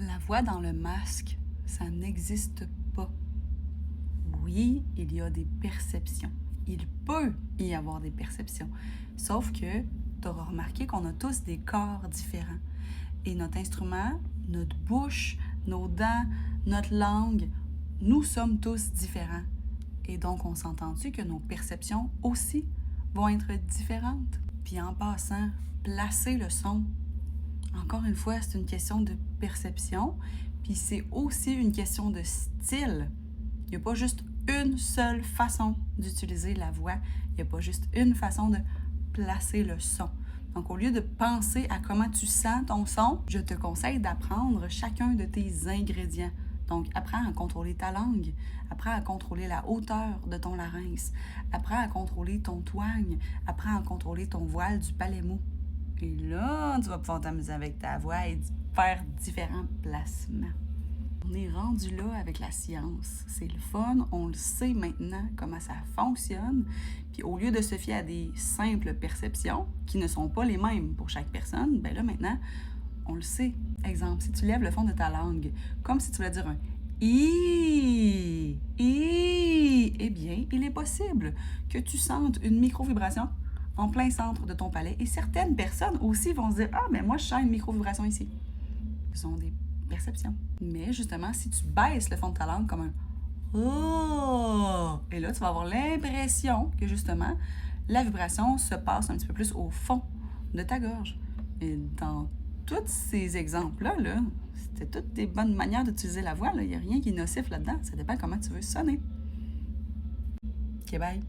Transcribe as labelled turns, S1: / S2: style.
S1: La voix dans le masque, ça n'existe pas. Oui, il y a des perceptions. Il peut y avoir des perceptions. Sauf que tu auras remarqué qu'on a tous des corps différents. Et notre instrument, notre bouche, nos dents, notre langue, nous sommes tous différents. Et donc, on s'entend-tu que nos perceptions aussi vont être différentes? Puis en passant, placer le son. Encore une fois, c'est une question de perception, puis c'est aussi une question de style. Il n'y a pas juste une seule façon d'utiliser la voix. Il n'y a pas juste une façon de placer le son. Donc, au lieu de penser à comment tu sens ton son, je te conseille d'apprendre chacun de tes ingrédients. Donc, apprends à contrôler ta langue, apprends à contrôler la hauteur de ton larynx, apprends à contrôler ton twang, apprends à contrôler ton voile du palais mou. Et là, tu vas pouvoir t'amuser avec ta voix et faire différents placements. On est rendu là avec la science. C'est le fun, on le sait maintenant comment ça fonctionne. Puis au lieu de se fier à des simples perceptions qui ne sont pas les mêmes pour chaque personne, ben là maintenant, on le sait. Exemple, si tu lèves le fond de ta langue, comme si tu voulais dire un i, eh bien, il est possible que tu sentes une micro-vibration en plein centre de ton palais. Et certaines personnes aussi vont se dire « Ah, mais moi, je sens une micro-vibration ici. » Ce sont des perceptions. Mais justement, si tu baisses le fond de ta langue comme un « Oh », et là, tu vas avoir l'impression que justement, la vibration se passe un petit peu plus au fond de ta gorge. Et dans tous ces exemples-là, c'était toutes des bonnes manières d'utiliser la voix. Il n'y a rien qui est nocif là-dedans. Ça dépend comment tu veux sonner. OK, bye.